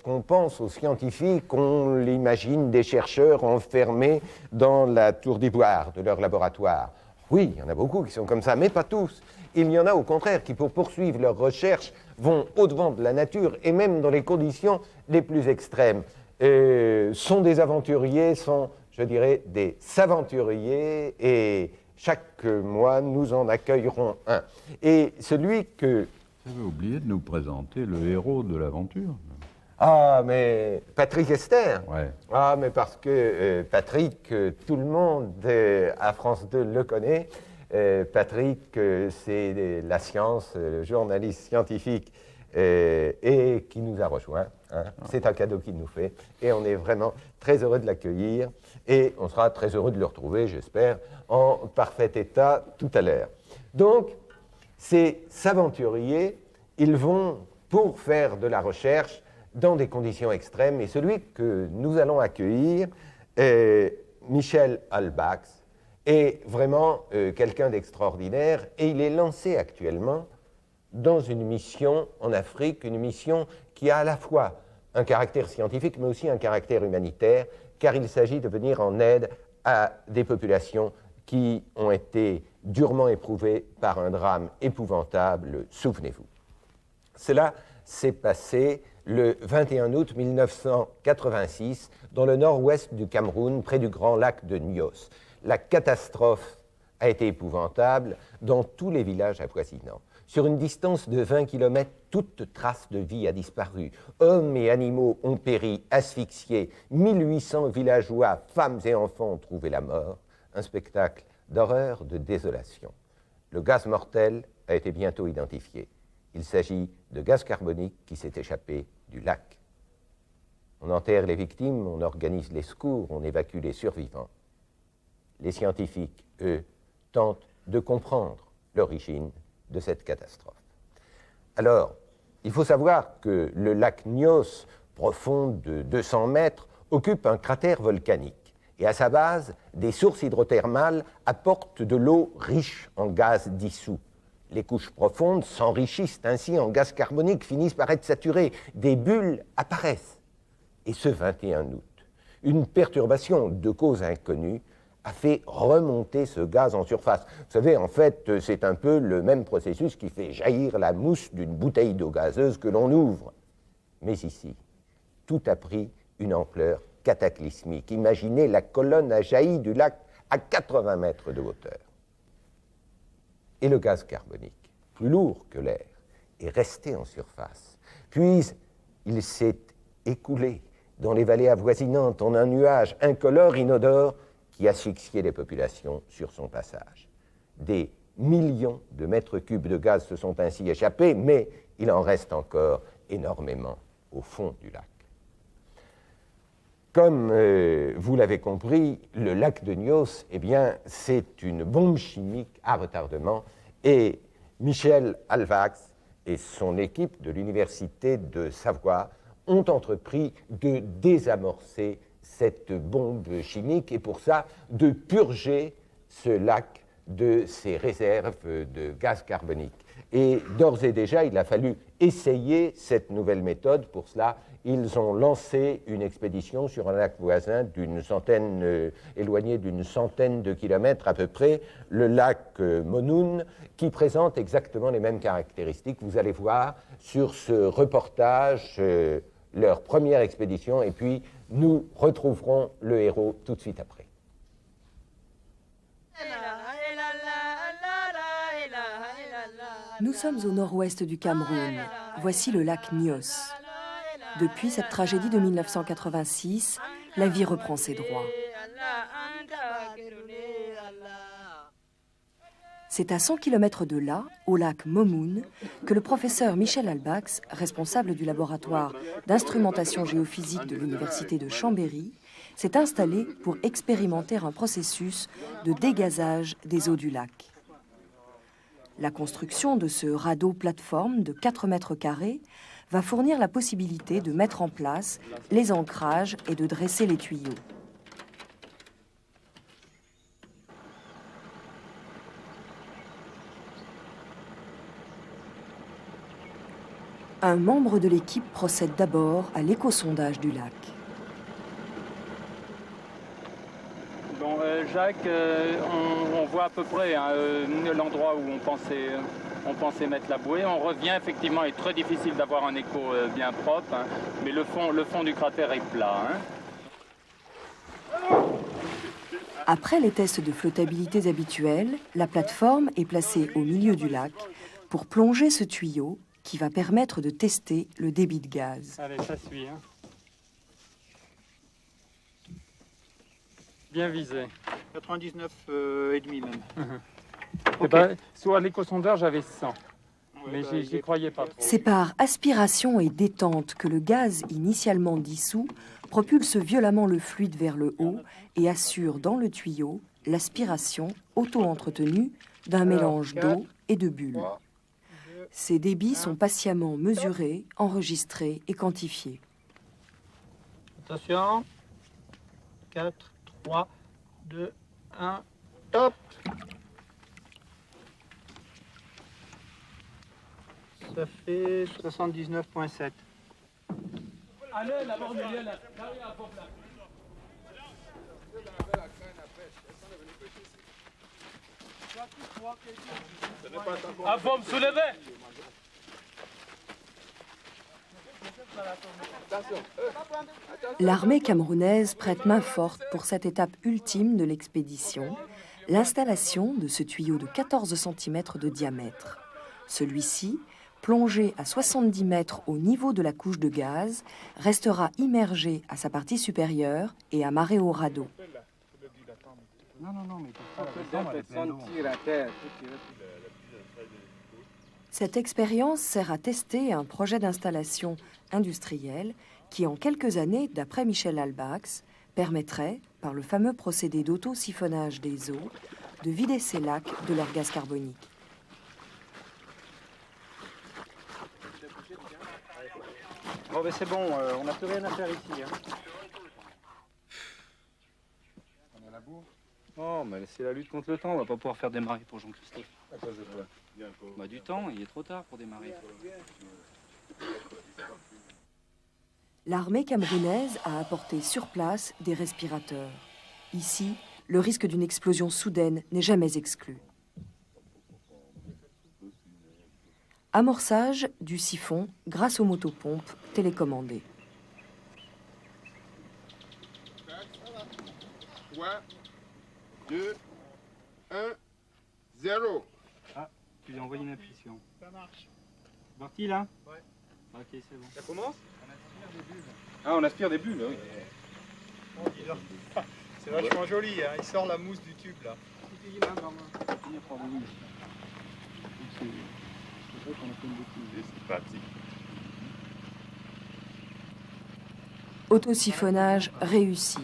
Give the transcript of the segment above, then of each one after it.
lorsqu'on pense aux scientifiques, on l'imagine des chercheurs enfermés dans la tour d'ivoire de leur laboratoire. Oui, il y en a beaucoup qui sont comme ça, mais pas tous. Il y en a au contraire qui, pour poursuivre leurs recherches, vont au-devant de la nature et même dans les conditions les plus extrêmes. Sont des aventuriers, sont, je dirais, des saventuriers, et chaque mois, nous en accueillerons un. Et celui que... Vous avez oublié de nous présenter le héros de l'aventure. Ah, mais Patrick Esther. Ouais. Ah, mais parce que Patrick, tout le monde à France 2 le connaît. Patrick, c'est la science, le journaliste scientifique, et qui nous a rejoints. Hein. C'est un cadeau qu'il nous fait. Et on est vraiment très heureux de l'accueillir. Et on sera très heureux de le retrouver, j'espère, en parfait état tout à l'heure. Donc, ces aventuriers, ils vont, pour faire de la recherche, dans des conditions extrêmes. Et celui que nous allons accueillir, Michel Halbach, est vraiment quelqu'un d'extraordinaire. Et il est lancé actuellement dans une mission en Afrique, une mission qui a à la fois un caractère scientifique, mais aussi un caractère humanitaire, car il s'agit de venir en aide à des populations qui ont été durement éprouvées par un drame épouvantable, souvenez-vous. Cela s'est passé le 21 août 1986 dans le nord-ouest du Cameroun, près du grand lac de Nyos. La catastrophe a été épouvantable dans tous les villages avoisinants. Sur une distance de 20 km, toute trace de vie a disparu. Hommes et animaux ont péri, asphyxiés. 1800 villageois, femmes et enfants ont trouvé la mort. Un spectacle d'horreur, de désolation. Le gaz mortel a été bientôt identifié. Il s'agit de gaz carbonique qui s'est échappé du lac. On enterre les victimes, on organise les secours, on évacue les survivants. Les scientifiques, eux, tentent de comprendre l'origine de cette catastrophe. Alors, il faut savoir que le lac Nyos, profond de 200 mètres, occupe un cratère volcanique. Et à sa base, des sources hydrothermales apportent de l'eau riche en gaz dissous. Les couches profondes s'enrichissent ainsi en gaz carbonique, finissent par être saturées. Des bulles apparaissent. Et ce 21 août, une perturbation de cause inconnue a fait remonter ce gaz en surface. Vous savez, en fait, c'est un peu le même processus qui fait jaillir la mousse d'une bouteille d'eau gazeuse que l'on ouvre. Mais ici, tout a pris une ampleur cataclysmique. Imaginez, la colonne a jailli du lac à 80 mètres de hauteur. Et le gaz carbonique, plus lourd que l'air, est resté en surface. Puis, il s'est écoulé dans les vallées avoisinantes en un nuage incolore, inodore, qui asphyxiait les populations sur son passage. Des millions de mètres cubes de gaz se sont ainsi échappés, mais il en reste encore énormément au fond du lac. Comme vous l'avez compris, le lac de Nyos, eh bien, c'est une bombe chimique à retardement, et Michel Halbach et son équipe de l'Université de Savoie ont entrepris de désamorcer cette bombe chimique et pour ça de purger ce lac de ses réserves de gaz carbonique. Et d'ores et déjà, il a fallu essayer cette nouvelle méthode. Pour cela, ils ont lancé une expédition sur un lac voisin d'une centaine, éloigné d'une centaine de kilomètres à peu près, le lac Monoun, qui présente exactement les mêmes caractéristiques. Vous allez voir sur ce reportage leur première expédition, et puis nous retrouverons le héros tout de suite après. Nous sommes au nord-ouest du Cameroun. Voici le lac Nyos. Depuis cette tragédie de 1986, la vie reprend ses droits. C'est à 100 km de là, au lac Momoun, que le professeur Michel Halbach, responsable du laboratoire d'instrumentation géophysique de l'université de Chambéry, s'est installé pour expérimenter un processus de dégazage des eaux du lac. La construction de ce radeau plateforme de 4 mètres carrés va fournir la possibilité de mettre en place les ancrages et de dresser les tuyaux. Un membre de l'équipe procède d'abord à l'échosondage du lac. Bon, Jacques, on voit à peu près l'endroit où on pensait mettre la bouée. On revient, effectivement, il est très difficile d'avoir un écho bien propre, hein, mais le fond du cratère est plat. Hein. Après les tests de flottabilité habituels, la plateforme est placée au milieu du lac pour plonger ce tuyau qui va permettre de tester le débit de gaz. Allez, ça suit. Hein. Bien visé. 99,5 même. Okay. Ben, sur l'échosondeur, j'avais 100. Mais j'y croyais pas trop. C'est par aspiration et détente que le gaz initialement dissous propulse violemment le fluide vers le haut et assure dans le tuyau l'aspiration auto-entretenue d'un mélange d'eau et de bulles. Ces débits sont patiemment mesurés, enregistrés et quantifiés. Attention. 4, 3, 2, 1, top. Ça fait 79,7. Allez, là-bas, au milieu, là. Ah, faut me soulever. L'armée camerounaise prête main forte pour cette étape ultime de l'expédition, l'installation de ce tuyau de 14 cm de diamètre. Celui-ci, plongé à 70 mètres au niveau de la couche de gaz, restera immergé à sa partie supérieure et amarré au radeau. Cette expérience sert à tester un projet d'installation industrielle qui, en quelques années, d'après Michel Albax, permettrait, par le fameux procédé d'auto-siphonnage des eaux, de vider ces lacs de leur gaz carbonique. Bon, ben c'est bon, on n'a plus rien à faire ici. Hein. On a la bourre. Oh, mais c'est la lutte contre le temps, on va pas pouvoir faire démarrer pour Jean-Christophe. Bah, du temps, il est trop tard pour démarrer. L'armée camerounaise a apporté sur place des respirateurs. Ici, le risque d'une explosion soudaine n'est jamais exclu. Amorçage du siphon grâce aux motopompes télécommandées. 3, 2, 1, 0. Ah, tu lui as envoyé une impulsion. Ça marche. Parti là? Ouais. Ok, c'est bon. Ça commence? Ah, on aspire des bulles, oui. C'est vachement joli, hein. Il sort la mousse du tube là. C'est parti. Autosiphonnage réussi.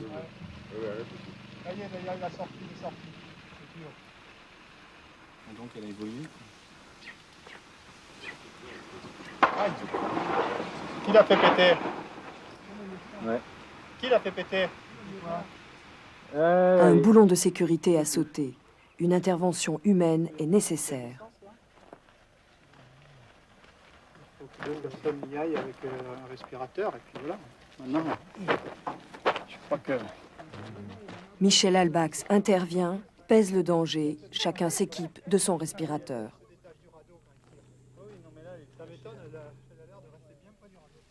Ça y est, il a sorti, il est sorti. Donc elle a évolué. Qui l'a fait péter? Ouais. Qui l'a fait péter? Un boulon de sécurité a sauté. Une intervention humaine est nécessaire. Il faut que deux personnes y aillent avec un respirateur et puis voilà. Maintenant, je crois que... Michel Albax intervient, pèse le danger, chacun s'équipe de son respirateur. Oui, non mais là, ça m'étonne, elle a l'air de rester bien près du radeau.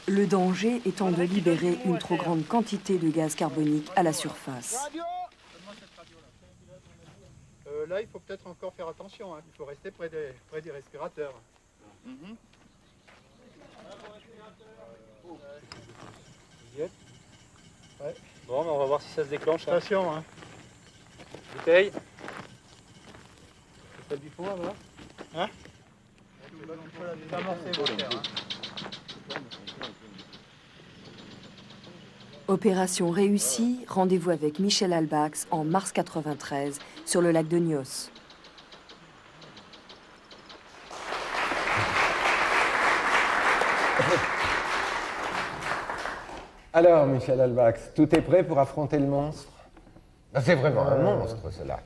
Le danger étant de libérer une trop grande quantité de gaz carbonique à la surface. Là, il faut peut-être encore faire attention, hein. Il faut rester près des respirateurs. Ouais. Bon, on va voir si ça se déclenche. Attention, hein. Bouteille. C'est celle du fond, là, voilà. Hein? Il faut la désamorcer, mon frère, hein. Opération réussie, rendez-vous avec Michel Albax en mars 93 sur le lac de Nyos. Alors, Michel Albax, tout est prêt pour affronter le monstre? C'est vraiment un monstre, ce lac.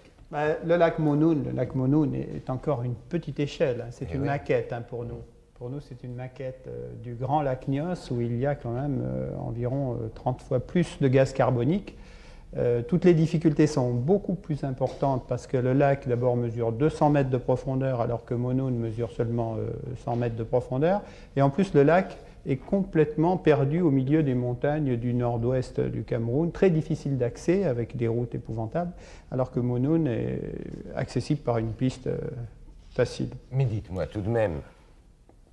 Le lac Monoun est encore une petite échelle, hein. C'est une maquette, hein, pour nous. Pour nous, c'est une maquette du grand lac Nyos où il y a quand même environ 30 fois plus de gaz carbonique. Toutes les difficultés sont beaucoup plus importantes parce que le lac d'abord mesure 200 mètres de profondeur alors que Monoun mesure seulement 100 mètres de profondeur. Et en plus, le lac est complètement perdu au milieu des montagnes du nord-ouest du Cameroun, très difficile d'accès avec des routes épouvantables, alors que Monoun est accessible par une piste facile. Mais dites-moi tout de même,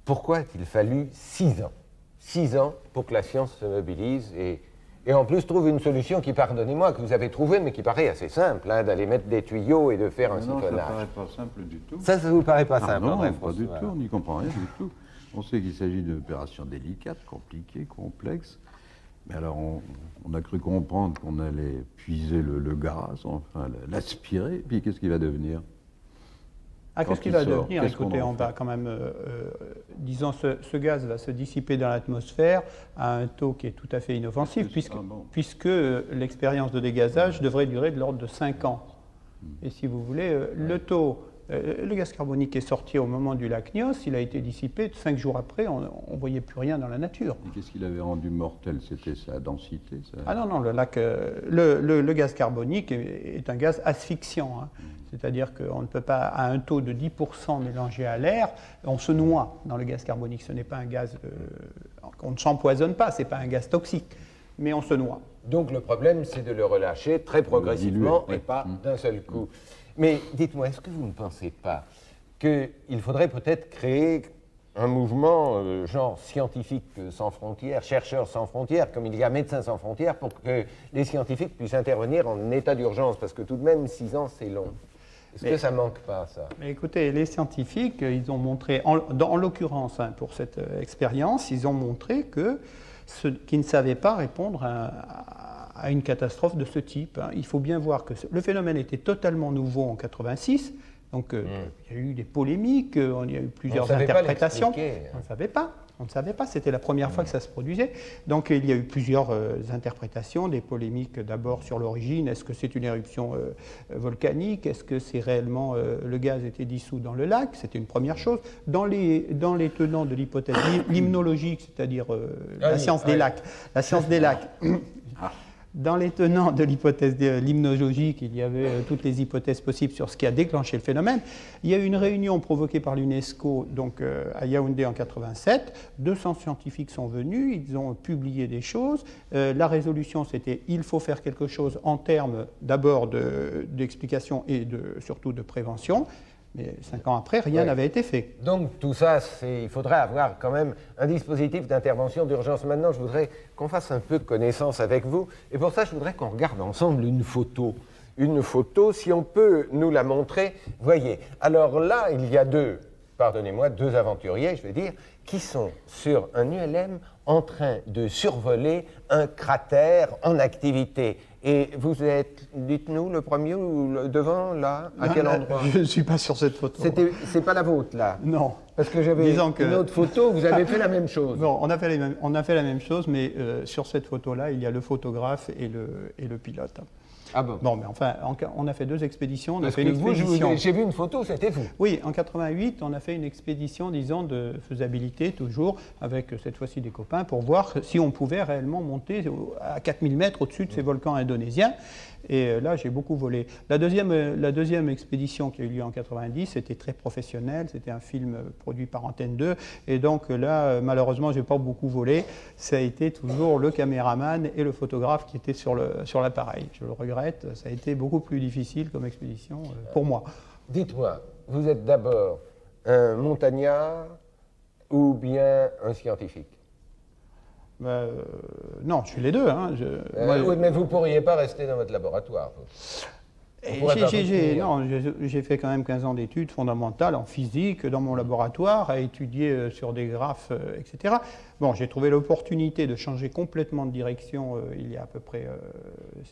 pourquoi a-t-il fallu 6 ans? 6 ans pour que la science se mobilise et en plus trouve une solution qui, pardonnez-moi, que vous avez trouvée, mais qui paraît assez simple, hein, d'aller mettre des tuyaux et de faire un siphonnage. Non, ça ne paraît pas simple du tout. Ça vous paraît pas simple, non, André pas du tout, on n'y comprend rien du tout. On sait qu'il s'agit d'opérations délicates, compliquées, complexes. Mais alors, on a cru comprendre qu'on allait puiser le gaz, enfin l'aspirer, puis qu'est-ce qu'il va devenir? Qu'est-ce qu'il va devenir? Écoutez, on va quand même, disons, ce gaz va se dissiper dans l'atmosphère à un taux qui est tout à fait inoffensif, puisque l'expérience de dégazage devrait durer de l'ordre de 5 ans. Et si vous voulez, le taux, le gaz carbonique est sorti au moment du lac Nyos, il a été dissipé, 5 jours après, on ne voyait plus rien dans la nature. Et qu'est-ce qu'il avait rendu mortel? C'était sa densité Ah non, le gaz carbonique est un gaz asphyxiant, hein. C'est-à-dire qu'on ne peut pas, à un taux de 10% mélangé à l'air, on se noie dans le gaz carbonique. Ce n'est pas un gaz, on ne s'empoisonne pas, ce n'est pas un gaz toxique, mais on se noie. Donc le problème, c'est de le relâcher très progressivement et pas d'un seul coup. Mais dites-moi, est-ce que vous ne pensez pas qu'il faudrait peut-être créer un mouvement genre scientifique sans frontières, chercheurs sans frontières, comme il y a médecins sans frontières, pour que les scientifiques puissent intervenir en état d'urgence? Parce que tout de même, 6 ans, c'est long. Est-ce que ça ne manque pas, ça? Mais écoutez, les scientifiques, ils ont montré, en l'occurrence, hein, pour cette expérience, ils ont montré qu'ils ne savaient pas répondre à une catastrophe de ce type, hein. Il faut bien voir que le phénomène était totalement nouveau en 86, donc il y a eu des polémiques, il y a eu plusieurs interprétations. On ne savait pas. On ne savait pas, c'était la première fois que ça se produisait. Donc il y a eu plusieurs interprétations, des polémiques d'abord sur l'origine. Est-ce que c'est une éruption volcanique? Est-ce que c'est réellement le gaz était dissous dans le lac? C'était une première chose. Dans les tenants de l'hypothèse limnologique, c'est-à-dire la science des lacs, dans les tenants de l'hypothèse limnologique, il y avait toutes les hypothèses possibles sur ce qui a déclenché le phénomène. Il y a eu une réunion provoquée par l'UNESCO donc, à Yaoundé en 87. 200 scientifiques sont venus, ils ont publié des choses. La résolution, c'était il faut faire quelque chose en termes d'abord d'explication et surtout de prévention. Mais 5 ans après, rien n'avait été fait. Donc tout ça, il faudrait avoir quand même un dispositif d'intervention d'urgence. Maintenant, je voudrais qu'on fasse un peu de connaissance avec vous. Et pour ça, je voudrais qu'on regarde ensemble une photo. Une photo, si on peut nous la montrer. Voyez, alors là, il y a deux aventuriers, je vais dire, qui sont sur un ULM en train de survoler un cratère en activité. Et vous êtes, dites-nous, le premier ou le devant, là? À quel endroit? Je ne suis pas sur cette photo. C'est pas la vôtre, là? Non. Parce que j'avais une autre photo, vous avez fait la même chose. Non, on a fait la même chose, mais sur cette photo-là, il y a le photographe et le pilote. Ah bon? Bon, mais enfin, on a fait 2 expéditions. Parce que vous, j'ai vu une photo, c'était vous. Oui, en 88, on a fait une expédition, disons, de faisabilité, toujours, avec cette fois-ci des copains, pour voir si on pouvait réellement monter à 4000 mètres au-dessus de ces volcans indonésiens. Et là, j'ai beaucoup volé. La deuxième expédition qui a eu lieu en 90, c'était très professionnel. C'était un film produit par Antenne 2. Et donc là, malheureusement, je n'ai pas beaucoup volé. Ça a été toujours le caméraman et le photographe qui étaient sur l'appareil. Je le regrette. Ça a été beaucoup plus difficile comme expédition pour moi. Dites-moi, vous êtes d'abord un montagnard ou bien un scientifique? Non, je suis les deux. Hein. Oui, mais vous ne pourriez pas rester dans votre laboratoire. J'ai fait quand même 15 ans d'études fondamentales en physique dans mon laboratoire, à étudier sur des graphes, etc. Bon, j'ai trouvé l'opportunité de changer complètement de direction il y a à peu près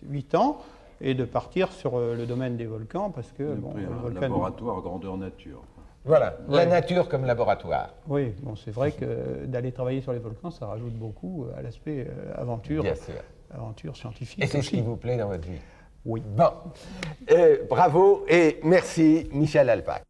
8 ans et de partir sur le domaine des volcans parce que... un laboratoire grandeur nature. Voilà, la Ouais. nature comme laboratoire. Oui, bon, c'est vrai que d'aller travailler sur les volcans, ça rajoute beaucoup à l'aspect aventure, Bien sûr. aventure scientifique. Et c'est ce aussi. qui vous plaît dans votre vie. Oui. Bon, bravo et merci Michel Alpac.